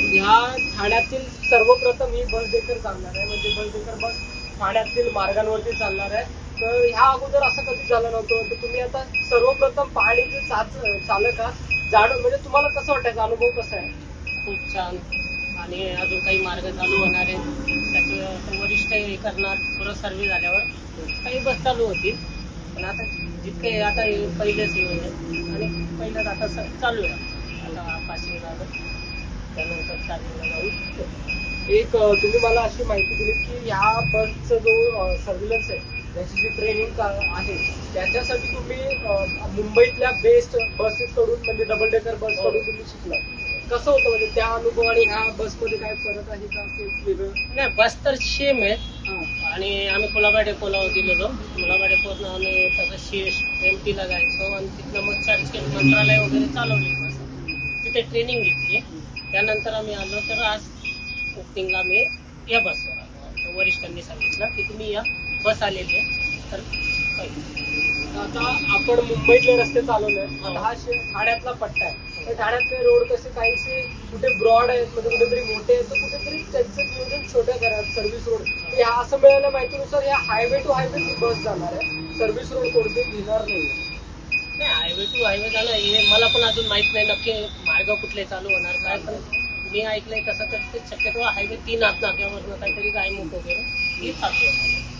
ह्या ठाण्यातील सर्वप्रथम ही बस देखील चालणार आहे, म्हणजे बस देखील बस ठाण्यातील मार्गांवरती चालणार आहे. तर ह्या अगोदर असं कधी झालं नव्हतं. तर तुम्ही आता सर्वप्रथम पाहणीचे चालक आहात, जाणून म्हणजे तुम्हाला कसं वाटायचा अनुभव कसा आहे? खूप छान. आणि अजून काही मार्ग चालू होणार आहेत, त्याचं वरिष्ठ हे करणार. पुरं सर्वे झाल्यावर काही बस चालू होतील. पण आता जितके आता हे पहिलेच हे आहे आणि पहिलंच आता चालू आहे. आता पासिंग झालं, त्यानंतर चार्जिंगला जाऊ. एक तुम्ही मला अशी माहिती दिली की ह्या बसचा जो सर्व्हिलन्स आहे, त्याची जी ट्रेनिंग आहे, त्याच्यासाठी तुम्ही मुंबईतल्या बेस्ट बसेस कडून म्हणजे डबल डेकर बस कडून तुम्ही शिकला. कसं होतं म्हणजे त्या अनुभव आणि ह्या बसमध्ये काय फरक आहे का ते वेगळं? नाही, बस तर सेम आहे. हां. आणि आम्ही कुलाबा डेपोला गेलेलो. कुलाबा डेपोतनं आम्ही तसं एमटीला जायचो आणि तिथनं मग चर्चगेट मंत्रालय वगैरे चालवली बस. तिथे ट्रेनिंग घेतली. त्यानंतर आम्ही आलो, तर आज ओपनिंगला मी या बसवर आलो. तर वरिष्ठांनी सांगितलं की तुम्ही या, बस आलेली आहे. तर आता आपण मुंबईतले रस्ते चालवले, आता हा ठाण्यातला पट्टा आहे. तर ठाण्यातले रोड कसे काहीसे कुठे ब्रॉड आहेत, म्हणजे कुठेतरी मोठे आहेत, तर कुठेतरी त्यांचं नियोजन छोट्या घरात सर्व्हिस रोड. ह्या असं मिळाल्या माहितीनुसार ह्या हायवे टू हायवे ची बस जाणार आहे, सर्व्हिस रोड कोणते घेणार नाही. नाही, हायवे टू हायवे झालं हे मला पण अजून माहित नाही नक्की मार्ग कुठले चालू होणार काय. पण मी ऐकलंय कसं तर ते शक्यतो हायवे 3 नाक्यावरनं काहीतरी गायमुख वगैरे हे चालू होणार.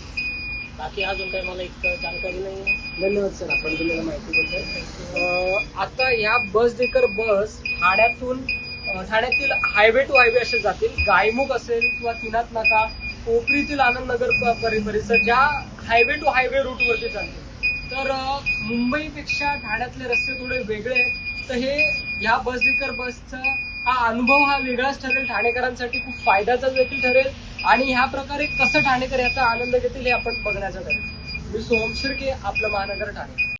बाकी अजून काही मला इतकं जानकारी नाही आहे. धन्यवाद सर, आपण दिलेल्या माहितीबद्दल. आता ह्या बस देखील बस ठाण्यातील हायवे टू हायवे असे जातील. गायमुख असेल किंवा किनात नाका, कोपरीतील आनंदनगर परिसर, ज्या हायवे टू हायवे रूट वरती चालतील. तर मुंबईपेक्षा ठाण्यातले रस्ते थोडे वेगळे आहेत. तर ह्या बसचा हा अनुभव हा वेगळाच ठरेल, ठाणेकरांसाठी खूप फायद्याचा देखील ठरेल. आणि ह्या प्रकारे कसं ठाणेकर याचा आनंद घेतील हे आपण बघण्याचं ठरेल. मी सोहम शिर्के, आपलं महानगर ठाणे.